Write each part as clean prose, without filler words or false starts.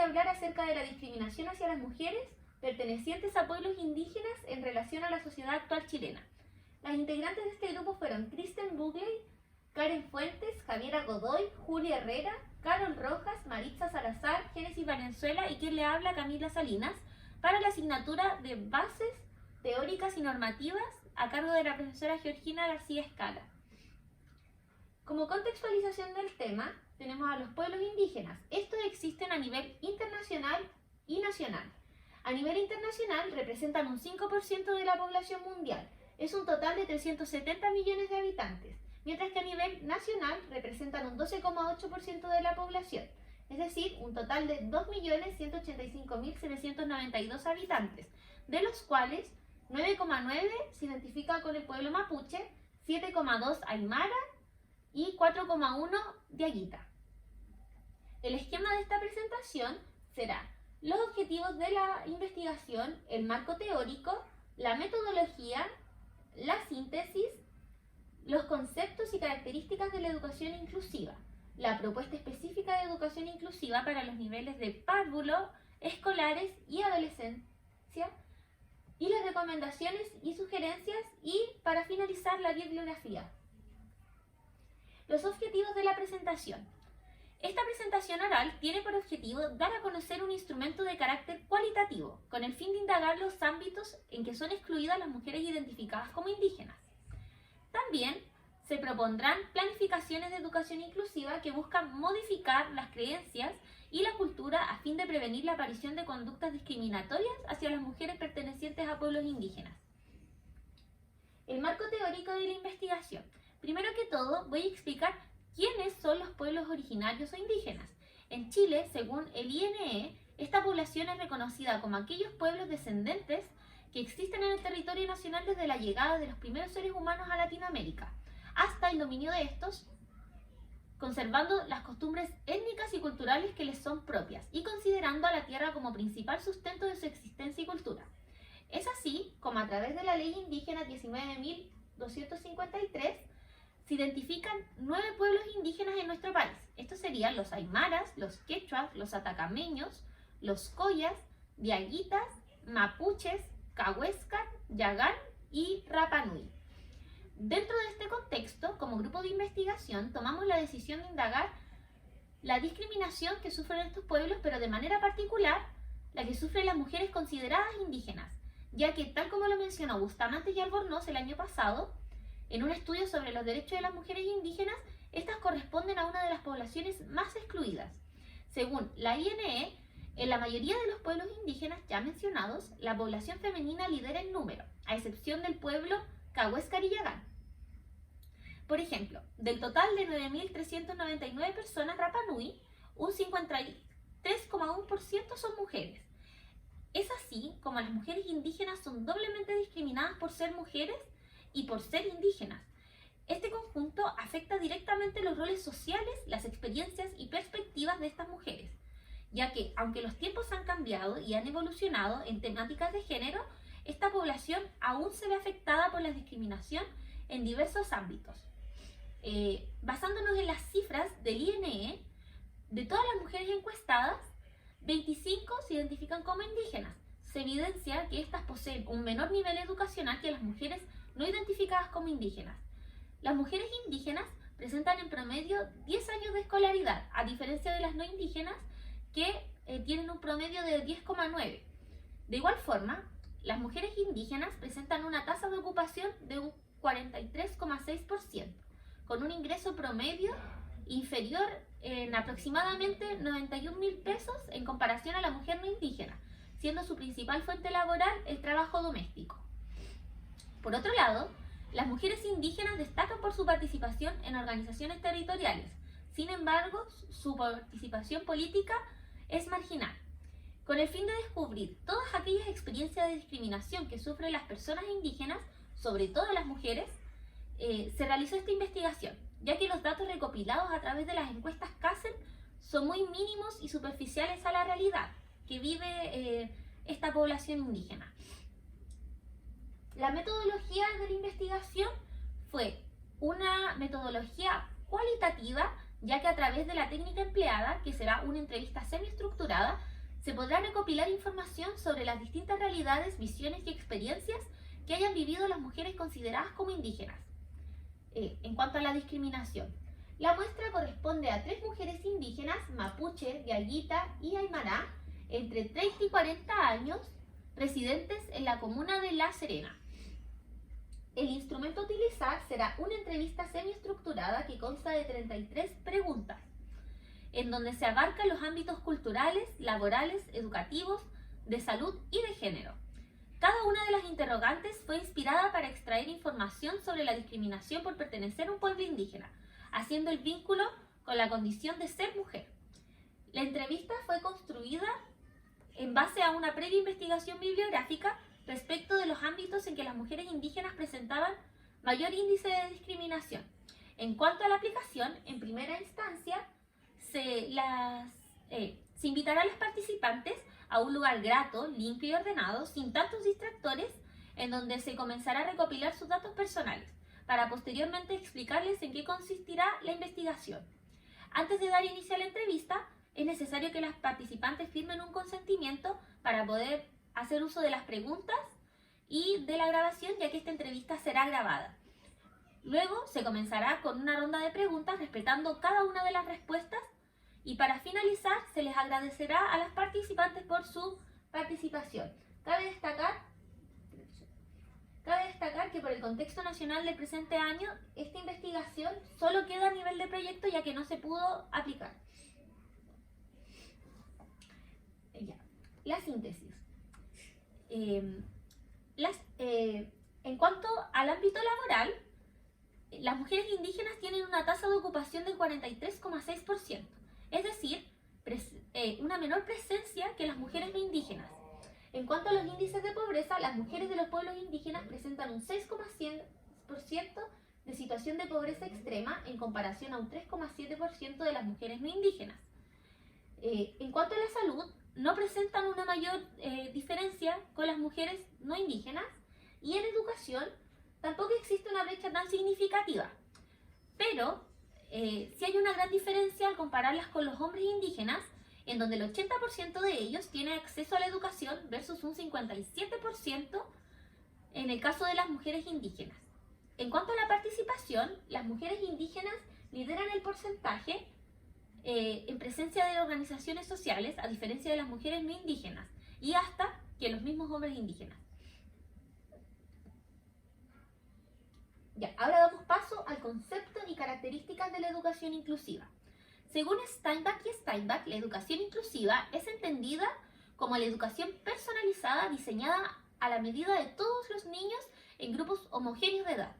hablar acerca de la discriminación hacia las mujeres pertenecientes a pueblos indígenas en relación a la sociedad actual chilena. Las integrantes de este grupo fueron Kristen Bugley, Karen Fuentes, Javiera Godoy, Julia Herrera, Carol Rojas, Maritza Salazar, Génesis Valenzuela y quien le habla, Camila Salinas, para la asignatura de Bases Teóricas y Normativas a cargo de la profesora Georgina García Escala. Como contextualización del tema, tenemos a los pueblos indígenas. Estos existen a nivel internacional y nacional. A nivel internacional representan un 5% de la población mundial. Es un total de 370 millones de habitantes, mientras que a nivel nacional representan un 12,8% de la población, es decir, un total de 2.185.792 habitantes, de los cuales 9,9 se identifica con el pueblo mapuche, 7,2 aymara y 4,1 diaguita. El esquema de esta presentación será los objetivos de la investigación, el marco teórico, la metodología, la síntesis, los conceptos y características de la educación inclusiva, la propuesta específica de educación inclusiva para los niveles de párvulo, escolares y adolescencia, y las recomendaciones y sugerencias, y para finalizar la bibliografía. Los objetivos de la presentación. Esta presentación oral tiene por objetivo dar a conocer un instrumento de carácter cualitativo, con el fin de indagar los ámbitos en que son excluidas las mujeres identificadas como indígenas. También se propondrán planificaciones de educación inclusiva que buscan modificar las creencias y la cultura a fin de prevenir la aparición de conductas discriminatorias hacia las mujeres pertenecientes a pueblos indígenas. El marco teórico de la investigación. Primero que todo, voy a explicar quiénes son los pueblos originarios o indígenas. En Chile, según el INE, esta población es reconocida como aquellos pueblos descendentes que existen en el territorio nacional desde la llegada de los primeros seres humanos a Latinoamérica, hasta el dominio de estos, conservando las costumbres étnicas y culturales que les son propias y considerando a la tierra como principal sustento de su existencia y cultura. Es así como a través de la Ley Indígena 19.253 se identifican 9 pueblos indígenas en nuestro país. Estos serían los aymaras, los quechuas, los atacameños, los collas, diaguitas, mapuches, cahuéscar, yagán y Rapa Nui. Dentro de este contexto, como grupo de investigación, tomamos la decisión de indagar la discriminación que sufren estos pueblos, pero de manera particular la que sufren las mujeres consideradas indígenas, ya que, tal como lo mencionó Bustamante y Albornoz el año pasado, en un estudio sobre los derechos de las mujeres indígenas, estas corresponden a una de las poblaciones más excluidas. Según la INE, en la mayoría de los pueblos indígenas ya mencionados, la población femenina lidera en número, a excepción del pueblo cahuéscar y yagán. Por ejemplo, del total de 9.399 personas Rapa Nui, un 53,1% son mujeres. Es así como las mujeres indígenas son doblemente discriminadas por ser mujeres y por ser indígenas. Este conjunto afecta directamente los roles sociales, las experiencias y perspectivas de estas mujeres, ya que, aunque los tiempos han cambiado y han evolucionado en temáticas de género, esta población aún se ve afectada por la discriminación en diversos ámbitos. Basándonos en las cifras del INE, de todas las mujeres encuestadas, 25 se identifican como indígenas. Se evidencia que estas poseen un menor nivel educacional que las mujeres no identificadas como indígenas. Las mujeres indígenas presentan en promedio 10 años de escolaridad, a diferencia de las no indígenas que tienen un promedio de 10,9. De igual forma, las mujeres indígenas presentan una tasa de ocupación de un 43,6%, con un ingreso promedio inferior en aproximadamente 91.000 pesos en comparación a la mujer no indígena, siendo su principal fuente laboral el trabajo doméstico. Por otro lado, las mujeres indígenas destacan por su participación en organizaciones territoriales. Sin embargo, su participación política es marginal. Con el fin de descubrir todas aquellas experiencias de discriminación que sufren las personas indígenas, sobre todo las mujeres, se realizó esta investigación, ya que los datos recopilados a través de las encuestas CASEL son muy mínimos y superficiales a la realidad que vive esta población indígena. La metodología de la investigación fue una metodología cualitativa, ya que a través de la técnica empleada, que será una entrevista semiestructurada, Se podrá recopilar información sobre las distintas realidades, visiones y experiencias que hayan vivido las mujeres consideradas como indígenas. En cuanto a la discriminación, la muestra corresponde a 3 mujeres indígenas, mapuche, diaguita y aymara, entre 30 y 40 años, residentes en la comuna de La Serena. El instrumento a utilizar será una entrevista semiestructurada que consta de 33 preguntas, en donde se abarcan los ámbitos culturales, laborales, educativos, de salud y de género. Cada una de las interrogantes fue inspirada para extraer información sobre la discriminación por pertenecer a un pueblo indígena, haciendo el vínculo con la condición de ser mujer. La entrevista fue construida en base a una previa investigación bibliográfica respecto de los ámbitos en que las mujeres indígenas presentaban mayor índice de discriminación. En cuanto a la aplicación, en primera instancia, se invitará a las participantes a un lugar grato, limpio y ordenado, sin tantos distractores, en donde se comenzará a recopilar sus datos personales, para posteriormente explicarles en qué consistirá la investigación. Antes de dar inicio a la entrevista, es necesario que las participantes firmen un consentimiento para poder hacer uso de las preguntas y de la grabación, ya que esta entrevista será grabada. Luego se comenzará con una ronda de preguntas respetando cada una de las respuestas, y para finalizar se les agradecerá a las participantes por su participación. Cabe destacar que por el contexto nacional del presente año, esta investigación solo queda a nivel de proyecto, ya que no se pudo aplicar. La síntesis. En cuanto al ámbito laboral, las mujeres indígenas tienen una tasa de ocupación del 43,6%, es decir, una menor presencia que las mujeres no indígenas. En cuanto a los índices de pobreza, las mujeres de los pueblos indígenas presentan un 6,100% de situación de pobreza extrema en comparación a un 3,7% de las mujeres no indígenas. En cuanto a la salud, no presentan una mayor diferencia con las mujeres no indígenas, y en educación tampoco existe una brecha tan significativa, pero sí hay una gran diferencia al compararlas con los hombres indígenas, en donde el 80% de ellos tiene acceso a la educación versus un 57% en el caso de las mujeres indígenas. En cuanto a la participación, las mujeres indígenas lideran el porcentaje en presencia de organizaciones sociales, a diferencia de las mujeres no indígenas, y hasta que los mismos hombres indígenas. Ahora damos paso al concepto y características de la educación inclusiva. Según Steinbach y Steinbach, la educación inclusiva es entendida como la educación personalizada diseñada a la medida de todos los niños en grupos homogéneos de edad,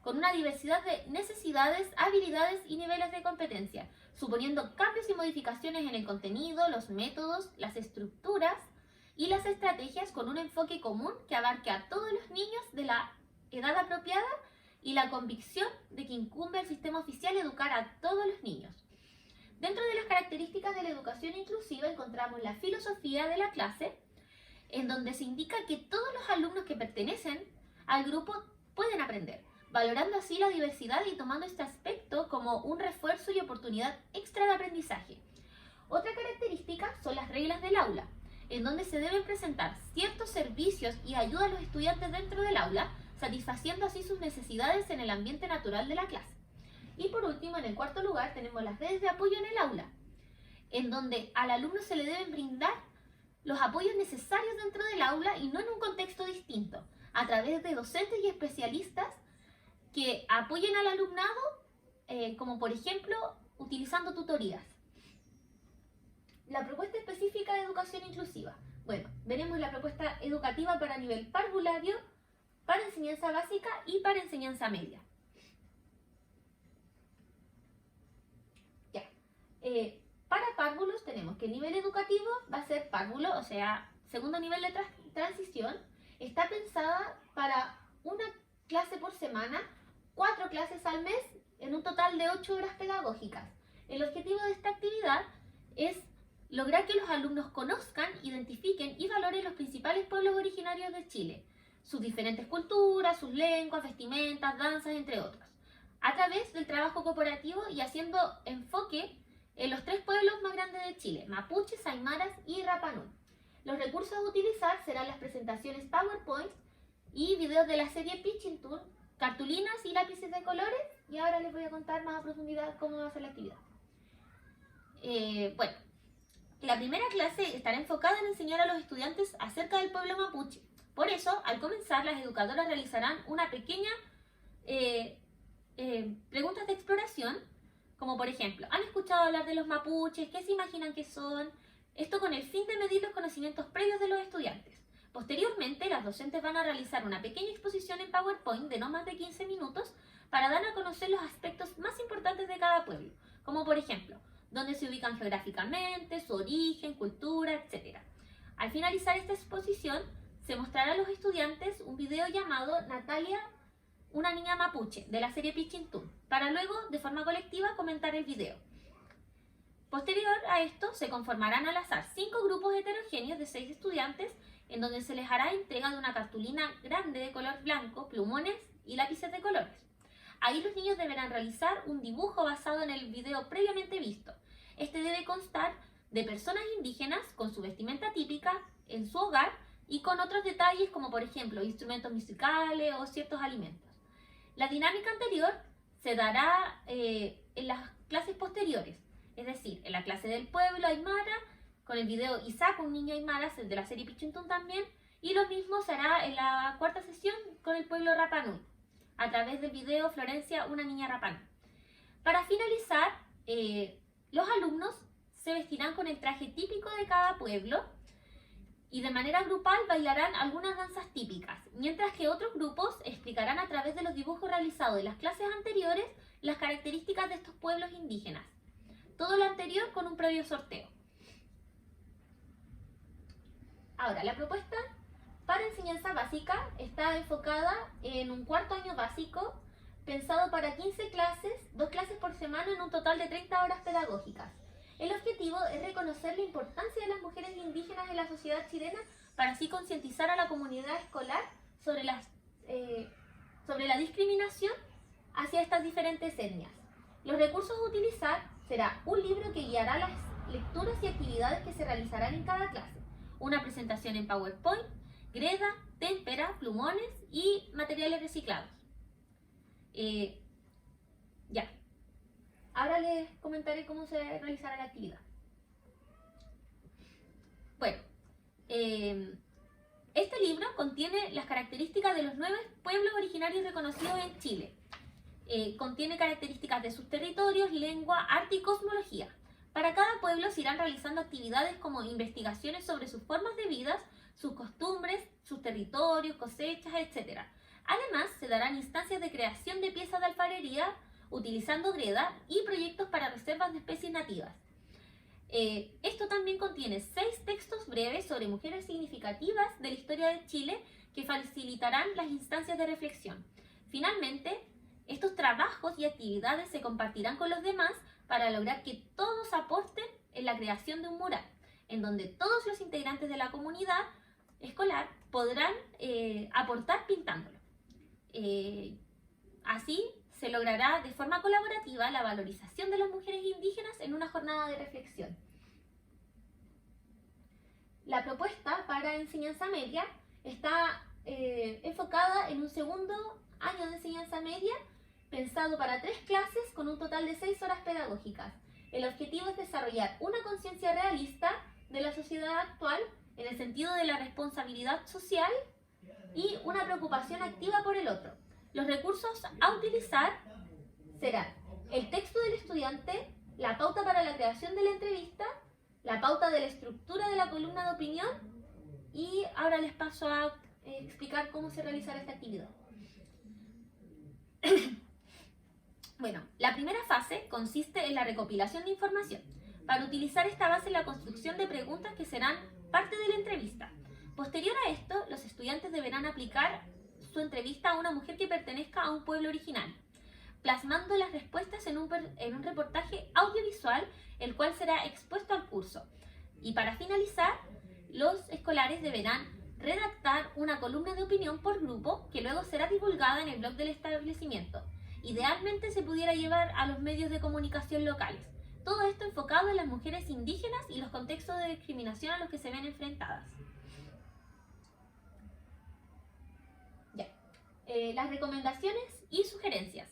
con una diversidad de necesidades, habilidades y niveles de competencia, suponiendo cambios y modificaciones en el contenido, los métodos, las estructuras y las estrategias, con un enfoque común que abarque a todos los niños de la edad apropiada, y la convicción de que incumbe al sistema oficial educar a todos los niños. Dentro de las características de la educación inclusiva encontramos la filosofía de la clase, en donde se indica que todos los alumnos que pertenecen al grupo pueden aprender, valorando así la diversidad y tomando este aspecto como un refuerzo y oportunidad extra de aprendizaje. Otra característica son las reglas del aula, en donde se deben presentar ciertos servicios y ayuda a los estudiantes dentro del aula, satisfaciendo así sus necesidades en el ambiente natural de la clase. Y por último, en el cuarto lugar, tenemos las redes de apoyo en el aula, en donde al alumno se le deben brindar los apoyos necesarios dentro del aula y no en un contexto distinto, a través de docentes y especialistas que apoyen al alumnado, como por ejemplo, utilizando tutorías. La propuesta específica de educación inclusiva. Bueno, veremos la propuesta educativa para nivel parvulario, para enseñanza básica y para enseñanza media. Para párvulos tenemos que el nivel educativo va a ser párvulo, o sea, segundo nivel de transición. Está pensada para una clase por semana, 4 clases al mes, en un total de 8 horas pedagógicas. El objetivo de esta actividad es lograr que los alumnos conozcan, identifiquen y valoren los principales pueblos originarios de Chile, sus diferentes culturas, sus lenguas, vestimentas, danzas, entre otros, a través del trabajo cooperativo y haciendo enfoque en los 3 pueblos más grandes de Chile, mapuches, aymaras y Rapa Nui. Los recursos a utilizar serán las presentaciones PowerPoint y videos de la serie Pitching Tour, cartulinas y lápices de colores, y ahora les voy a contar más a profundidad cómo va a ser la actividad. Bueno, la primera clase estará enfocada en enseñar a los estudiantes acerca del pueblo mapuche. Por eso, al comenzar, las educadoras realizarán una pequeña preguntas de exploración, como por ejemplo, ¿han escuchado hablar de los mapuches? ¿Qué se imaginan que son? Esto con el fin de medir los conocimientos previos de los estudiantes. Posteriormente, las docentes van a realizar una pequeña exposición en PowerPoint de no más de 15 minutos para dar a conocer los aspectos más importantes de cada pueblo, como por ejemplo, dónde se ubican geográficamente, su origen, cultura, etc. Al finalizar esta exposición, se mostrará a los estudiantes un video llamado Natalia, una niña mapuche, de la serie Pitching Tour, para luego, de forma colectiva, comentar el video. Posterior a esto, se conformarán al azar 5 grupos heterogéneos de 6 estudiantes, en donde se les hará entrega de una cartulina grande de color blanco, plumones y lápices de colores. Ahí los niños deberán realizar un dibujo basado en el video previamente visto. Este debe constar de personas indígenas con su vestimenta típica en su hogar y con otros detalles como por ejemplo instrumentos musicales o ciertos alimentos. La dinámica anterior se dará en las clases posteriores, es decir, en la clase del pueblo aymara, con el video Isaac, un niño aymara, de la serie Pitching Tour también, y lo mismo se hará en la cuarta sesión con el pueblo Rapa Nui, a través del video Florencia, una niña Rapa Nui. Para finalizar, los alumnos se vestirán con el traje típico de cada pueblo y de manera grupal bailarán algunas danzas típicas, mientras que otros grupos explicarán a través de los dibujos realizados en las clases anteriores las características de estos pueblos indígenas. Todo lo anterior con un previo sorteo. Ahora, la propuesta para enseñanza básica está enfocada en un cuarto año básico, pensado para 15 clases, 2 clases por semana en un total de 30 horas pedagógicas. El objetivo es reconocer la importancia de las mujeres indígenas en la sociedad chilena para así concientizar a la comunidad escolar sobre la discriminación hacia estas diferentes etnias. Los recursos a utilizar será un libro que guiará las lecturas y actividades que se realizarán en cada clase, una presentación en PowerPoint, greda, témpera, plumones y materiales reciclados. Ya. Ahora les comentaré cómo se realizará la actividad. Bueno, este libro contiene las características de los 9 pueblos originarios reconocidos en Chile. Contiene características de sus territorios, lengua, arte y cosmología. Para cada pueblo se irán realizando actividades como investigaciones sobre sus formas de vida, sus costumbres, sus territorios, cosechas, etc. Además, se darán instancias de creación de piezas de alfarería utilizando greda y proyectos para reservas de especies nativas. Esto también contiene 6 textos breves sobre mujeres significativas de la historia de Chile que facilitarán las instancias de reflexión. Finalmente, estos trabajos y actividades se compartirán con los demás para lograr que todos aporten en la creación de un mural, en donde todos los integrantes de la comunidad escolar podrán aportar pintándolo. Así se logrará de forma colaborativa la valorización de las mujeres indígenas en una jornada de reflexión. La propuesta para enseñanza media está enfocada en un segundo año de enseñanza media, pensado para 3 clases con un total de 6 horas pedagógicas. El objetivo es desarrollar una conciencia realista de la sociedad actual en el sentido de la responsabilidad social y una preocupación activa por el otro. Los recursos a utilizar serán el texto del estudiante, la pauta para la creación de la entrevista, la pauta de la estructura de la columna de opinión, y ahora les paso a explicar cómo se realizará esta actividad. Bueno, la primera fase consiste en la recopilación de información, para utilizar esta base en la construcción de preguntas que serán parte de la entrevista. Posterior a esto, los estudiantes deberán aplicar su entrevista a una mujer que pertenezca a un pueblo originario, plasmando las respuestas en un reportaje audiovisual, el cual será expuesto al curso. Y para finalizar, los escolares deberán redactar una columna de opinión por grupo que luego será divulgada en el blog del establecimiento. Idealmente se pudiera llevar a los medios de comunicación locales. Todo esto enfocado en las mujeres indígenas y los contextos de discriminación a los que se ven enfrentadas. Las recomendaciones y sugerencias.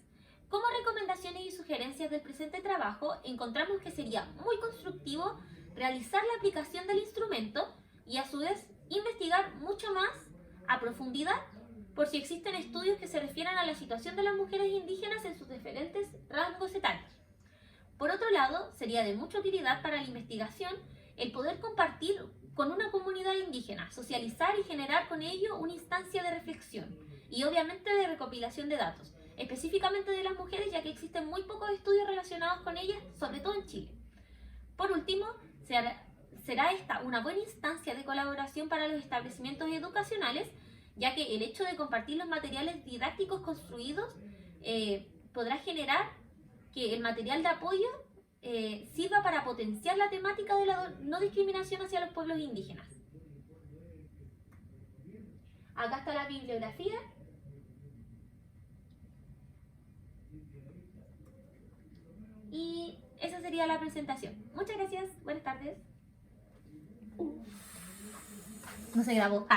Como recomendaciones y sugerencias del presente trabajo, encontramos que sería muy constructivo realizar la aplicación del instrumento y a su vez investigar mucho más a profundidad por si existen estudios que se refieran a la situación de las mujeres indígenas en sus diferentes rangos etarios. Por otro lado, sería de mucha utilidad para la investigación el poder compartir con una comunidad indígena, socializar y generar con ello una instancia de reflexión y obviamente de recopilación de datos, específicamente de las mujeres, ya que existen muy pocos estudios relacionados con ellas, sobre todo en Chile. Por último, será esta una buena instancia de colaboración para los establecimientos educacionales, ya que el hecho de compartir los materiales didácticos construidos podrá generar que el material de apoyo sirva para potenciar la temática de la no discriminación hacia los pueblos indígenas. Acá está la bibliografía. Y esa sería la presentación. Muchas gracias, buenas tardes. No se grabó.